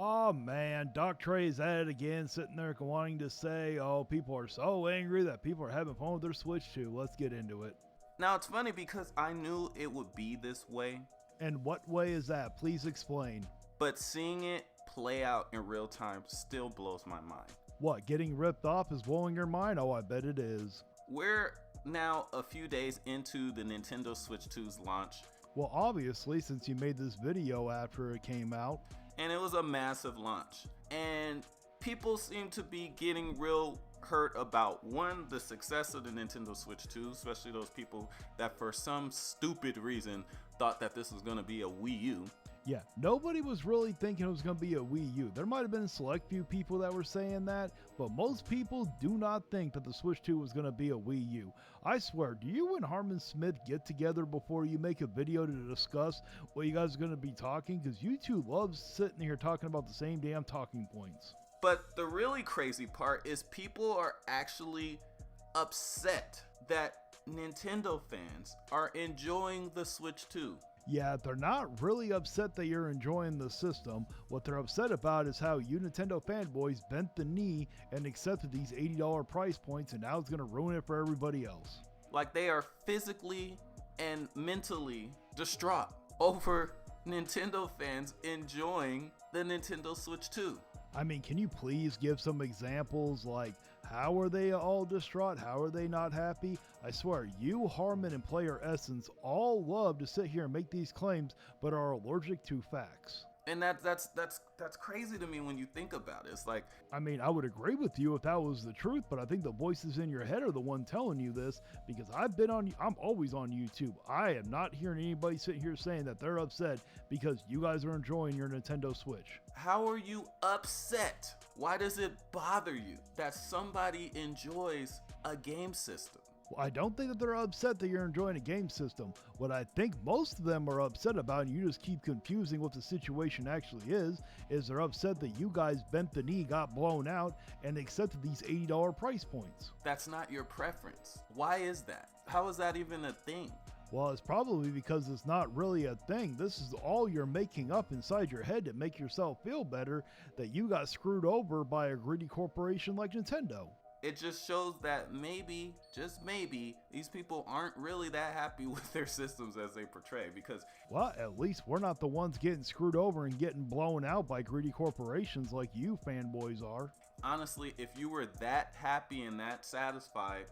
Oh man, Doc Trey is at it again, sitting there wanting to say, oh, people are so angry that people are having fun with their Switch 2. Let's get into it. Now, it's funny because I knew it would be this way. And what way is that? Please explain. But seeing it play out in real time still blows my mind. What, getting ripped off is blowing your mind? Oh, I bet it is. We're now a few days into the Nintendo Switch 2's launch. Well, obviously, since you made this video after it came out. And it was a massive launch. And people seem to be getting real hurt about, one, the success of the Nintendo Switch 2, especially those people that for some stupid reason thought that this was going to be a Wii U. Yeah, nobody was really thinking it was going to be a Wii U. There might have been a select few people that were saying that, but most people do not think that the Switch 2 was going to be a Wii U. I swear, do you and Harmon Smith get together before you make a video to discuss what you guys are going to be talking? Because you two love sitting here talking about the same damn talking points. But the really crazy part is people are actually upset that Nintendo fans are enjoying the Switch 2. Yeah, they're not really upset that you're enjoying the system. What they're upset about is how you Nintendo fanboys bent the knee and accepted these $80 price points, and now it's going to ruin it for everybody else. Like, they are physically and mentally distraught over Nintendo fans enjoying the Nintendo Switch 2. I mean, can you please give some examples? Like, how are they all distraught? How are they not happy? I swear, you, Harmon, and Player Essence all love to sit here and make these claims, but are allergic to facts. And that's crazy to me when you think about it. It's like, I mean, I would agree with you if that was the truth, but I think the voices in your head are the one telling you this, because I'm always on YouTube. I am not hearing anybody sitting here saying that they're upset because you guys are enjoying your Nintendo Switch. How are you upset? Why does it bother you that somebody enjoys a game system? Well, I don't think that they're upset that you're enjoying a game system. What I think most of them are upset about, and you just keep confusing what the situation actually is they're upset that you guys bent the knee, got blown out, and accepted these $80 price points. That's not your preference. Why is that? How is that even a thing? Well, it's probably because it's not really a thing. This is all you're making up inside your head to make yourself feel better that you got screwed over by a greedy corporation like Nintendo. It just shows that maybe, just maybe, these people aren't really that happy with their systems as they portray, because... Well, at least we're not the ones getting screwed over and getting blown out by greedy corporations like you fanboys are. Honestly, if you were that happy and that satisfied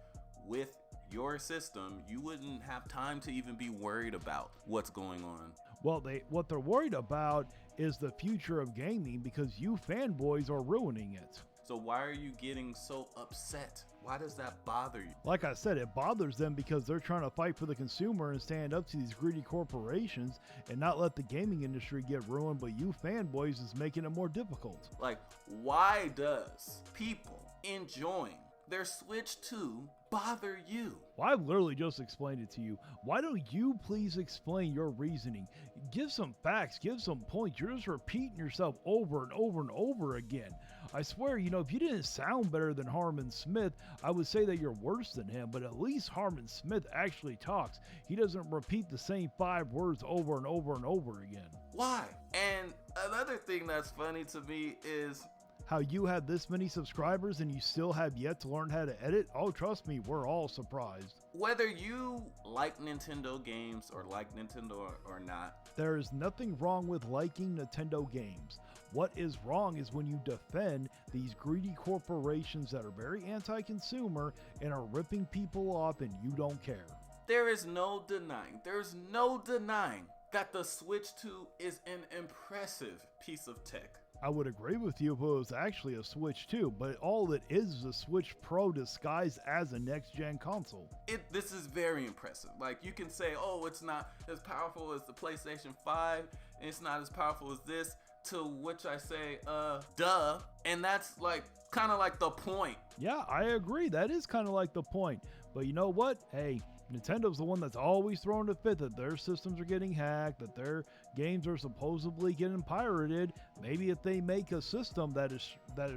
with your system, you wouldn't have time to even be worried about what's going on. Well, what they're worried about is the future of gaming, because you fanboys are ruining it. So why are you getting so upset? Why does that bother you? Like I said, it bothers them because they're trying to fight for the consumer and stand up to these greedy corporations and not let the gaming industry get ruined, but you fanboys is making it more difficult. Like, why does people enjoying their Switch 2 bother you? Well, I've literally just explained it to you. Why don't you please explain your reasoning? Give some facts, give some points. You're just repeating yourself over and over and over again. I swear, if you didn't sound better than Harmon Smith, I would say that you're worse than him, but at least Harmon Smith actually talks. He doesn't repeat the same 5 words over and over and over again. Why? And another thing that's funny to me is how you have this many subscribers and you still have yet to learn how to edit. Oh, trust me, we're all surprised. Whether you like Nintendo games or like Nintendo or not, there is nothing wrong with liking Nintendo games. What is wrong is when you defend these greedy corporations that are very anti-consumer and are ripping people off and you don't care. There's no denying that the Switch 2 is an impressive piece of tech. I would agree with you if it was actually a Switch 2, but all it is a Switch Pro disguised as a next-gen console. This is very impressive. Like, you can say, oh, it's not as powerful as the PlayStation 5, and it's not as powerful as this, to which I say, duh. And that's kind of like the point. Yeah, I agree. That is kind of like the point. But you know what? Hey, Nintendo's the one that's always throwing a fit that their systems are getting hacked, that their games are supposedly getting pirated. Maybe if they make a system that is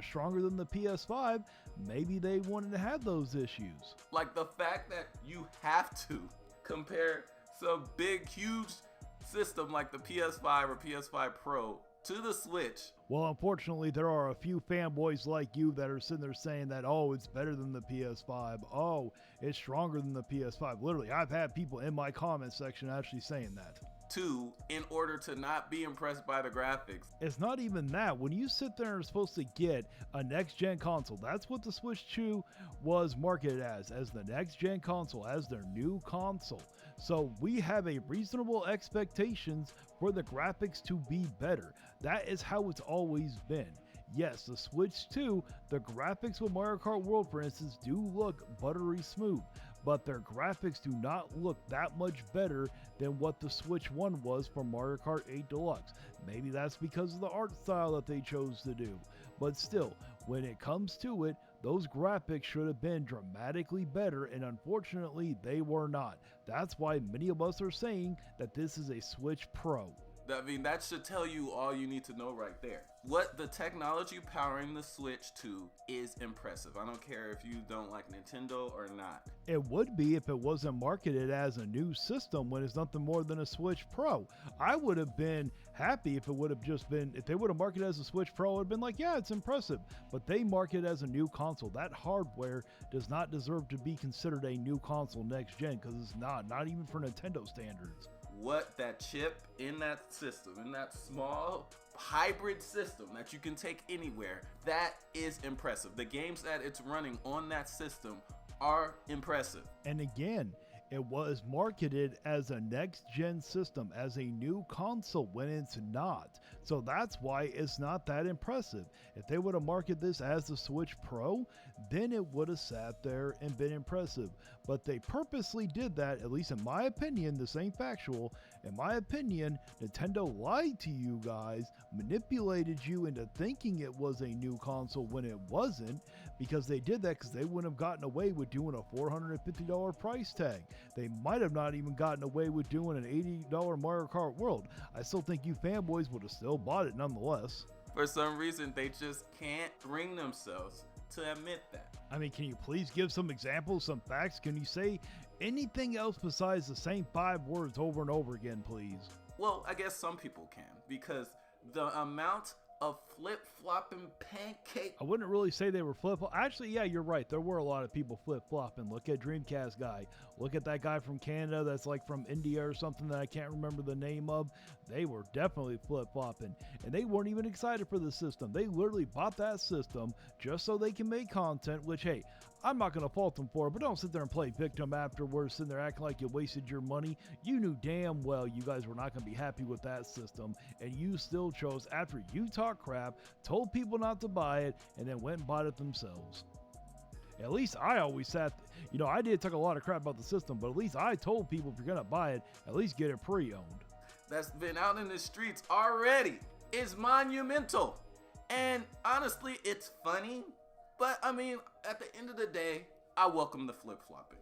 stronger than the PS5, maybe they wouldn't have those issues. Like the fact that you have to compare some big, huge system like the PS5 or PS5 Pro to the Switch. Well, unfortunately, there are a few fanboys like you that are sitting there saying that, oh, it's better than the PS5. Oh, it's stronger than the PS5. Literally, I've had people in my comment section actually saying that. Two, in order to not be impressed by the graphics. It's not even that. When you sit there and are supposed to get a next-gen console, that's what the Switch 2 was marketed as the next-gen console, as their new console. So we have a reasonable expectations for the graphics to be better. That is how it's always been. Yes, the Switch 2, the graphics with Mario Kart World, for instance, do look buttery smooth, but their graphics do not look that much better than what the Switch 1 was for Mario Kart 8 Deluxe. Maybe that's because of the art style that they chose to do, but still, when it comes to it, those graphics should have been dramatically better, and unfortunately, they were not. That's why many of us are saying that this is a Switch Pro. I mean, that should tell you all you need to know right there. What the technology powering the Switch 2 is impressive. I don't care if you don't like Nintendo or not. It would be if it wasn't marketed as a new system when it's nothing more than a Switch Pro. I would have been happy if it would have just been, if they would have marketed it as a Switch Pro, it would have been like, yeah, it's impressive. But they market it as a new console. That hardware does not deserve to be considered a new console next gen, because it's not even for Nintendo standards. What that chip in that system, in that small hybrid system that you can take anywhere, that is impressive. The games that it's running on that system are impressive. And again, it was marketed as a next-gen system, as a new console, when it's not. So that's why it's not that impressive. If they would have marketed this as the Switch Pro, then it would have sat there and been impressive. But they purposely did that, at least in my opinion. This ain't factual. In my opinion, Nintendo lied to you guys, manipulated you into thinking it was a new console when it wasn't, because they did that because they wouldn't have gotten away with doing a $450 price tag. They might have not even gotten away with doing an $80 Mario Kart World. I still think you fanboys would have still bought it nonetheless. For some reason, they just can't bring themselves to admit that. I mean, can you please give some examples, some facts? Can you say anything else besides the same 5 words over and over again, please? Well, I guess some people can, because the amount of flip-flopping pancake. I wouldn't really say they were flip-flopping. Actually, yeah, you're right. There were a lot of people flip-flopping. Look at Dreamcast guy. Look at that guy from Canada that's like from India or something that I can't remember the name of. They were definitely flip-flopping. And they weren't even excited for the system. They literally bought that system just so they can make content, which, hey, I'm not going to fault them for it, but don't sit there and play victim afterwards, sitting there acting like you wasted your money. You knew damn well you guys were not going to be happy with that system, and you still chose, after you talked crap, told people not to buy it, and then went and bought it themselves. At least I always sat, I did talk a lot of crap about the system, but at least I told people if you're going to buy it, at least get it pre-owned. That's been out in the streets already. It's monumental. And honestly, it's funny. But I mean, at the end of the day, I welcome the flip-flopping.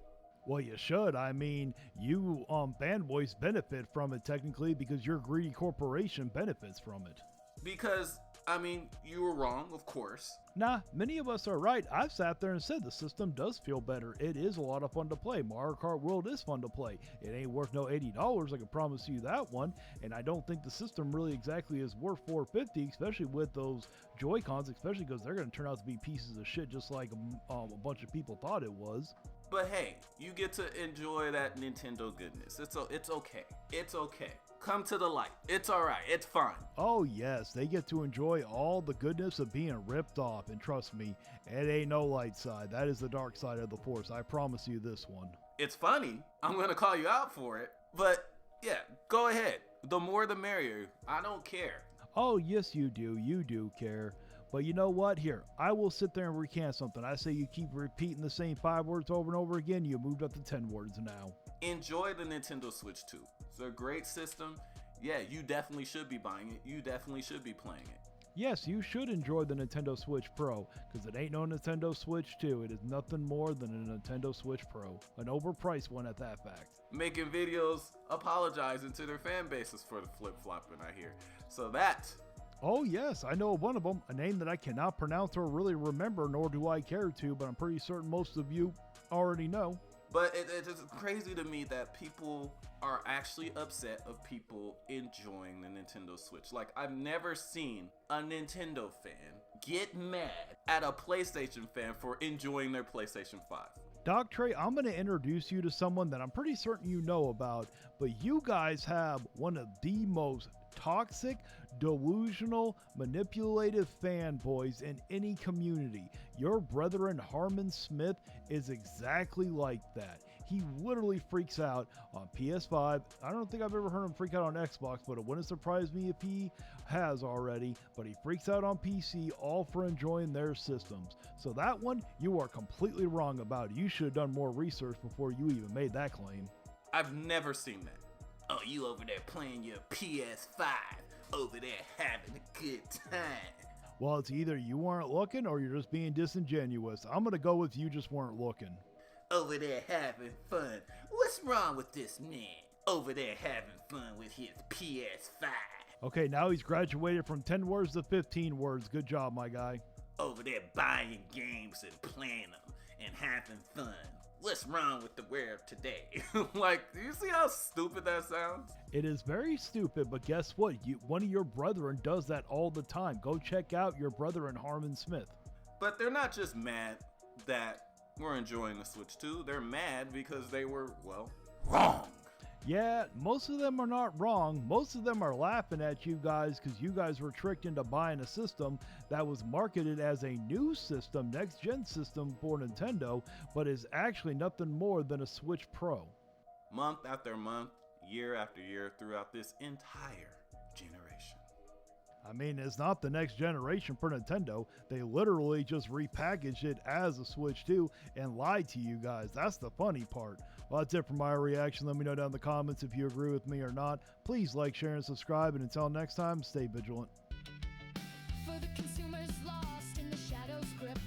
Well, you should. I mean, you fanboys benefit from it technically because your greedy corporation benefits from it. Because, I mean, you were wrong, of course. Nah, many of us are right. I've sat there and said the system does feel better. It is a lot of fun to play. Mario Kart World is fun to play. It ain't worth no $80, I can promise you that one. And I don't think the system really exactly is worth $450, especially with those Joy-Cons, especially because they're going to turn out to be pieces of shit just like a bunch of people thought it was. But hey, you get to enjoy that Nintendo goodness. It's okay. It's okay. Come to the light. It's alright. It's fine. Oh yes, they get to enjoy all the goodness of being ripped off. And trust me, it ain't no light side. That is the dark side of the force. I promise you this one. It's funny. I'm going to call you out for it. But yeah, go ahead. The more the merrier. I don't care. Oh yes you do. You do care. But you know what? Here, I will sit there and recant something. I say you keep repeating the same 5 words over and over again. You moved up to 10 words now. Enjoy the Nintendo Switch 2. It's a great system. Yeah, you definitely should be buying it. You definitely should be playing it. Yes, you should enjoy the Nintendo Switch Pro, because it ain't no Nintendo Switch 2. It is nothing more than a Nintendo Switch Pro. An overpriced one at that fact. Making videos apologizing to their fan bases for the flip-flopping, I hear. So that... Oh yes, I know one of them, a name that I cannot pronounce or really remember, nor do I care to, but I'm pretty certain most of you already know. But it's crazy to me that people are actually upset of people enjoying the Nintendo Switch. Like, I've never seen a Nintendo fan get mad at a PlayStation fan for enjoying their PlayStation 5. Doc Trey, I'm going to introduce you to someone that I'm pretty certain you know about, but you guys have one of the most toxic, delusional, manipulative fanboys in any community. Your brethren Harmon Smith is exactly like that. He literally freaks out on PS5. I don't think I've ever heard him freak out on Xbox, but it wouldn't surprise me if he has already. But he freaks out on PC, all for enjoying their systems. So that one, you are completely wrong about. You should have done more research before you even made that claim. I've never seen that. Oh, you over there playing your PS5, over there having a good time. Well, it's either you weren't looking or you're just being disingenuous. I'm going to go with you just weren't looking. Over there having fun. What's wrong with this man? Over there having fun with his PS5. Okay, now he's graduated from 10 words to 15 words. Good job, my guy. Over there buying games and playing them and having fun. What's wrong with the world today? Like, do you see how stupid that sounds? It is very stupid, but guess what? One of your brethren does that all the time. Go check out your brethren Harmon Smith. But they're not just mad that we're enjoying the Switch 2. They're mad because they were, well, wrong. Yeah, most of them are not wrong. Most of them are laughing at you guys because you guys were tricked into buying a system that was marketed as a new system, next-gen system for Nintendo, but is actually nothing more than a Switch Pro. Month after month, year after year, throughout this entire generation. I mean, it's not the next generation for Nintendo. They literally just repackaged it as a Switch 2 and lied to you guys. That's the funny part. Well, that's it for my reaction. Let me know down in the comments if you agree with me or not. Please like, share, and subscribe. And until next time, stay vigilant. For the consumers lost in the shadows grip.